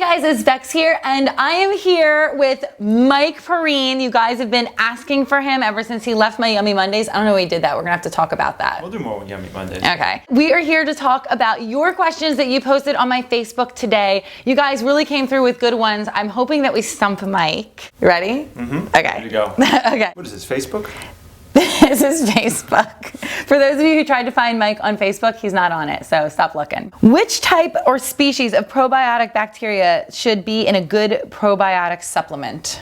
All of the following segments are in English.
guys, it's Bex here, and I am here with Mike Perrine. You guys have been asking for him ever since he left my Yummy Mondays. I don't know why he did that. We're gonna have to talk about that. We'll do more with Yummy Mondays. Okay. We are here to talk about your questions that you posted on my Facebook today. You guys really came through with good ones. I'm hoping that we stump Mike. You ready? Mm-hmm. Okay. Ready to go. Okay. What is this, Facebook? This is Facebook. For those of you who tried to find Mike on Facebook, he's not on it, so stop looking. Which type or species of probiotic bacteria should be in a good probiotic supplement?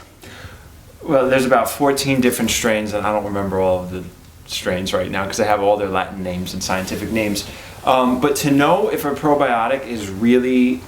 Well, there's about 14 different strains, and I don't remember all of the strains right now because I have all their Latin names and scientific names. But to know if a probiotic is really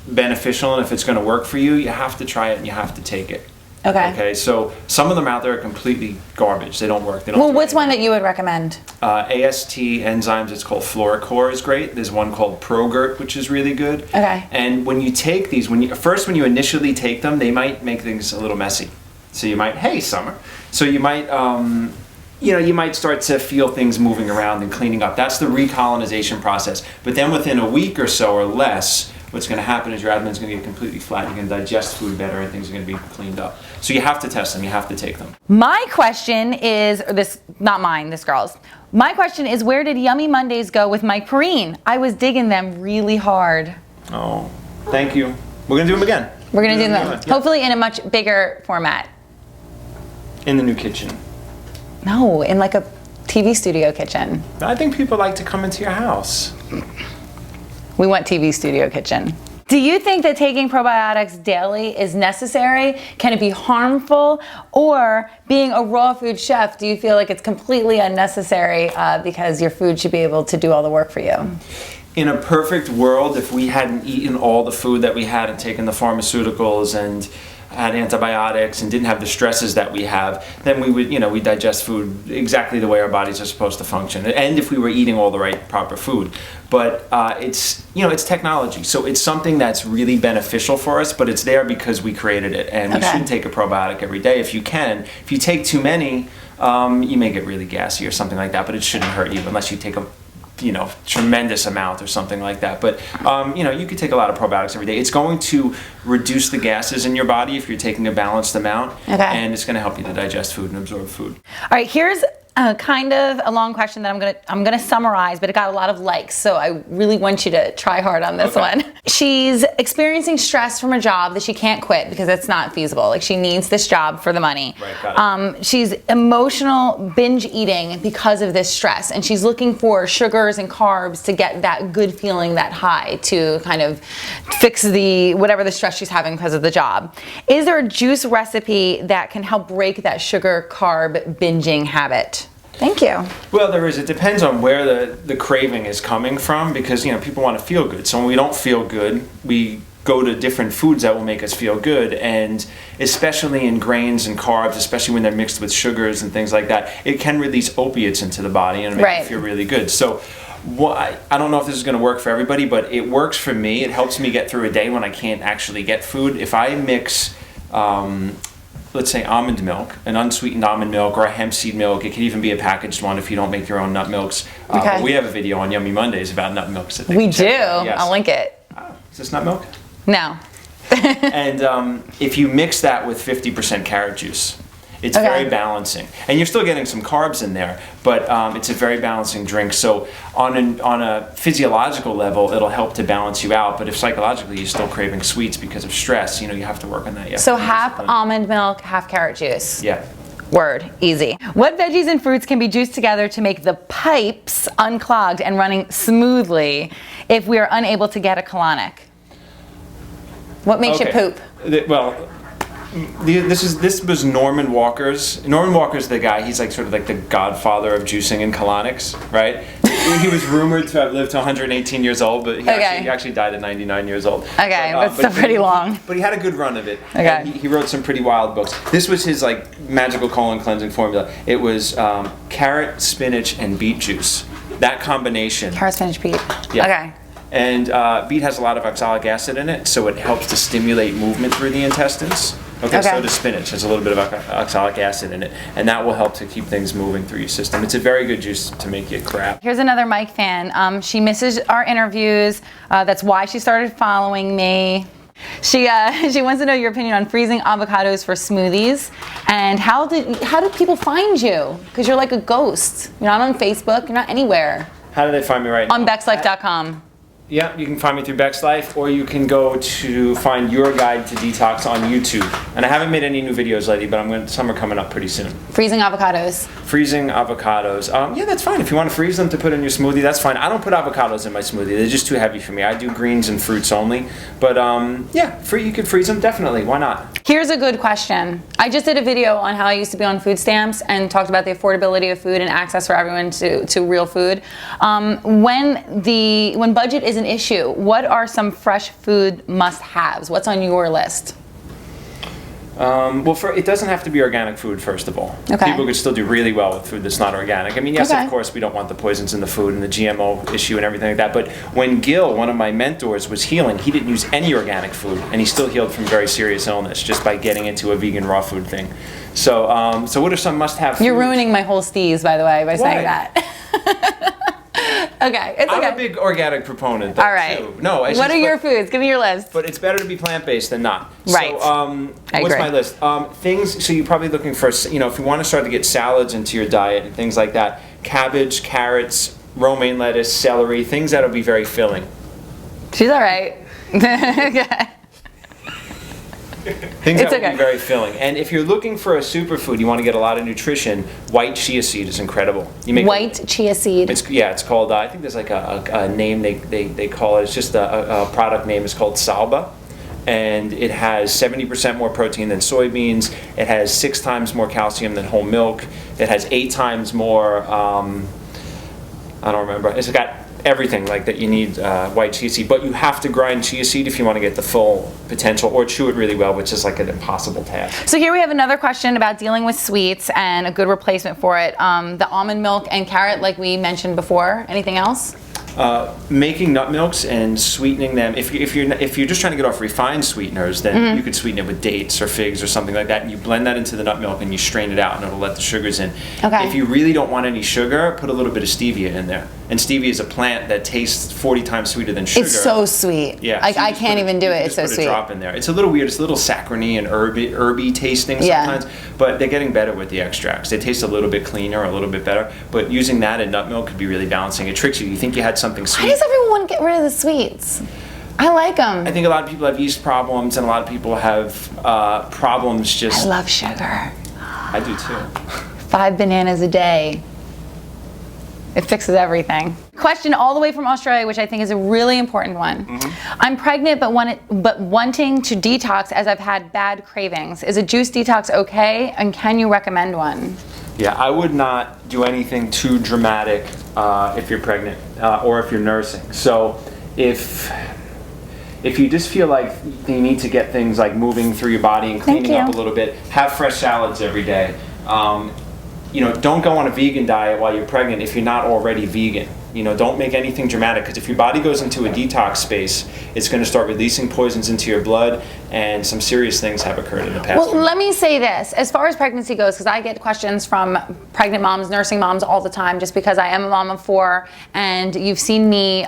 beneficial and if it's going to work for you, you have to try it and you have to take it. Okay, so some of them out there are completely garbage. They don't work. They don't. Well, what's one that you would recommend? AST enzymes, it's called Fluorocore, is great. There's one called ProGert, which is really good. Okay. And when you take these, when you initially take them, they might make things a little messy. So you might, hey, Summer. So you might, you might start to feel things moving around and cleaning up. That's the recolonization process. But then within a week or so or less, what's going to happen is your abdomen's going to get completely flat. You're going to digest food better and things are going to be cleaned up. So you have to test them. You have to take them. My question is, not mine, this girl's. My question is, where did Yummy Mondays go with Mike Perrine? I was digging them really hard. Oh, thank you. We're going to do them again. We're going to do them, Yeah. hopefully in a much bigger format. In the new kitchen. No, in like a TV studio kitchen. I think people like to come into your house. We want TV studio kitchen. Do you think that taking probiotics daily is necessary? Can it be harmful? Or being a raw food chef, do you feel like it's completely unnecessary because your food should be able to do all the work for you? In a perfect world, if we hadn't eaten all the food that we had and taken the pharmaceuticals and had antibiotics and didn't have the stresses that we have, then we would, we digest food exactly the way our bodies are supposed to function. And if we were eating all the right, proper food. But it's technology. So it's something that's really beneficial for us, but it's there because we created it. And we shouldn't take a probiotic every day if you can. If you take too many, you may get really gassy or something like that, but it shouldn't hurt you unless you take a tremendous amount or something like that. But, you could take a lot of probiotics every day. It's going to reduce the gases in your body if you're taking a balanced amount. And it's going to help you to digest food and absorb food. All right, here's kind of a long question that I'm gonna summarize, but it got a lot of likes, so I really want you to try hard on this one. She's experiencing stress from a job that she can't quit because it's not feasible. Like, she needs this job for the money. Right, got it. She's emotional binge eating because of this stress, and she's looking for sugars and carbs to get that good feeling, that high, to kind of fix whatever the stress she's having because of the job. Is there a juice recipe that can help break that sugar carb binging habit? Thank you. Well, there is. It depends on where the craving is coming from, because people want to feel good. So when we don't feel good, we go to different foods that will make us feel good, and especially in grains and carbs, especially when they're mixed with sugars and things like that, it can release opiates into the body and make you feel really good. So I don't know if this is going to work for everybody, but it works for me. It helps me get through a day when I can't actually get food. If I mix let's say almond milk, an unsweetened almond milk, or a hemp seed milk. It can even be a packaged one if you don't make your own nut milks. But we have a video on Yummy Mondays about nut milks. We do. Yes. I'll link it. Is this nut milk? No. And if you mix that with 50% carrot juice, it's very balancing. And you're still getting some carbs in there, but it's a very balancing drink. So on a physiological level, it'll help to balance you out. But if psychologically you're still craving sweets because of stress, you have to work on that. So half almond milk, half carrot juice. Yeah. Word. Easy. What veggies and fruits can be juiced together to make the pipes unclogged and running smoothly if we are unable to get a colonic? What makes you poop? This was Norman Walker's. Norman Walker's the guy. He's sort of like the godfather of juicing and colonics, right? He was rumored to have lived to 118 years old, but he actually died at 99 years old. Okay, that's still pretty long. But he had a good run of it. Okay. He wrote some pretty wild books. This was his magical colon cleansing formula. It was carrot, spinach, and beet juice. That combination. Carrot, spinach, beet. Yeah. Okay. And beet has a lot of oxalic acid in it, so it helps to stimulate movement through the intestines. So does spinach. There's a little bit of oxalic acid in it, and that will help to keep things moving through your system. It's a very good juice to make you crap. Here's another Mike fan. She misses our interviews. That's why she started following me. She wants to know your opinion on freezing avocados for smoothies, and how do people find you? Because you're like a ghost. You're not on Facebook. You're not anywhere. How do they find me right now? On BEXLIFE.com. Yeah, you can find me through BEXLIFE, or you can go to find Your Guide to Detox on YouTube. And I haven't made any new videos lately, but some are coming up pretty soon. Freezing avocados. Freezing avocados. Yeah, that's fine. If you want to freeze them to put in your smoothie, that's fine. I don't put avocados in my smoothie. They're just too heavy for me. I do greens and fruits only. But yeah, you could freeze them, definitely. Why not? Here's a good question. I just did a video on how I used to be on food stamps and talked about the affordability of food and access for everyone to real food. When budget is an issue, what are some fresh food must-haves? What's on your list? Well, it doesn't have to be organic food, first of all. Okay. People could still do really well with food that's not organic. I mean, yes, Okay. of course, we don't want the poisons in the food and the GMO issue and everything like that. But when Gil, one of my mentors, was healing, he didn't use any organic food, and he still healed from very serious illness just by getting into a vegan raw food thing. So, what are some must-have foods? You're ruining my whole steez, by the way, by saying Why? that. Okay, it's okay. I'm a big organic proponent, though, All right. too. No, what are your foods? Give me your list. But it's better to be plant-based than not. Right. So, I what's agree. my list? Things. So you're probably looking for, if you want to start to get salads into your diet and things like that, cabbage, carrots, romaine lettuce, celery, things that'll be very filling. She's all right. Okay. Things It's that will okay. be very filling. And if you're looking for a superfood, you want to get a lot of nutrition, white chia seed is incredible. You make White chia seed. It's called, I think there's like a name they call it. It's just a product name is called Salba. And it has 70% more protein than soybeans. It has 6 times more calcium than whole milk. It has 8 times more, I don't remember. It's got everything like that you need white chia seed. But you have to grind chia seed if you want to get the full potential, or chew it really well, which is like an impossible task. So here we have another question about dealing with sweets and a good replacement for it. The almond milk and carrot, like we mentioned before. Anything else? Making nut milks and sweetening them. If you're just trying to get off refined sweeteners, then you could sweeten it with dates or figs or something like that, and you blend that into the nut milk and you strain it out, and it'll let the sugars in. Okay. If you really don't want any sugar, put a little bit of stevia in there. And stevia is a plant that tastes 40 times sweeter than sugar. It's so sweet. Yeah, Like so you I just can't put even do you it. It's just so put sweet. a drop in there. It's a little weird. It's a little saccharine and herby tasting Yeah. sometimes, but they're getting better with the extracts. They taste a little bit cleaner, a little bit better. But using that in nut milk could be really balancing. It tricks you. You think you had something sweet. Why does everyone want to get rid of the sweets? I like them. I think a lot of people have yeast problems, and a lot of people have problems I just. love sugar. I do too. 5 bananas a day. It fixes everything. Question all the way from Australia, which I think is a really important one. I'm pregnant but wanting to detox as I've had bad cravings. Is a juice detox okay? And can you recommend one? Yeah, I would not do anything too dramatic if you're pregnant or if you're nursing. So if you just feel like you need to get things like moving through your body and cleaning up a little bit, have fresh salads every day. Don't go on a vegan diet while you're pregnant if you're not already vegan. Don't make anything dramatic, because if your body goes into a detox space, it's going to start releasing poisons into your blood, and some serious things have occurred in the past. Well, let me say this. As far as pregnancy goes, because I get questions from pregnant moms, nursing moms all the time, just because I am a mom of 4, and you've seen me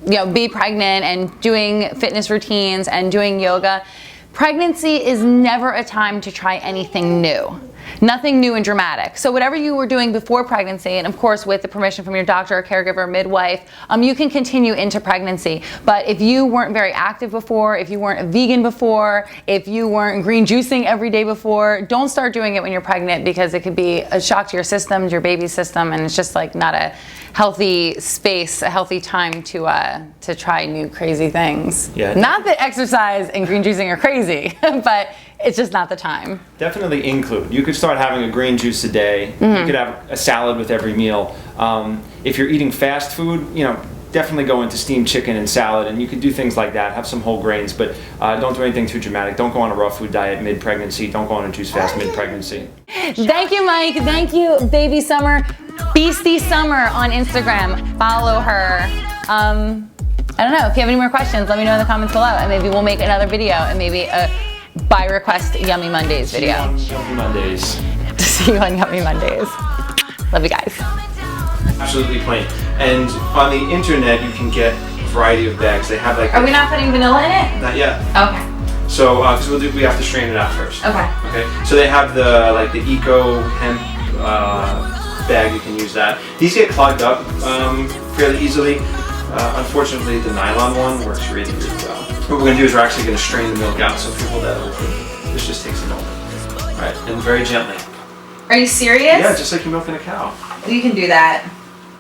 be pregnant and doing fitness routines and doing yoga. Pregnancy is never a time to try anything new. Nothing new and dramatic. So whatever you were doing before pregnancy, and of course with the permission from your doctor, caregiver, midwife, you can continue into pregnancy. But if you weren't very active before, if you weren't a vegan before, if you weren't green juicing every day before, don't start doing it when you're pregnant, because it could be a shock to your system, your baby's system, and it's just like not a healthy space, a healthy time to try new crazy things. Yeah. Not that exercise and green juicing are crazy, but it's just not the time. Definitely include. You could start having a green juice a day. You could have a salad with every meal. If you're eating fast food, definitely go into steamed chicken and salad, and you could do things like that. Have some whole grains, but don't do anything too dramatic. Don't go on a raw food diet mid-pregnancy. Don't go on a juice fast mid-pregnancy. Thank you, Mike. Thank you, Baby Summer. Beastie Summer on Instagram. Follow her. I don't know. If you have any more questions, let me know in the comments below, and maybe we'll make another video, and maybe a by request Yummy Mondays video. See you on Yummy Mondays. See you on Yummy Mondays. Love you guys. Absolutely plain. And on the internet, you can get a variety of bags. They have like. Are we not putting vanilla in it? Not yet. Okay. So, because we have to strain it out first. Okay. Okay. So they have the eco hemp bag. You can use that. These get clogged up fairly easily. Unfortunately, the nylon one works really, really well. What we're going to do is we're actually going to strain the milk out. So if you hold that open, this just takes a moment. All right, and very gently. Are you serious? Yeah, just like you're milking a cow. You can do that.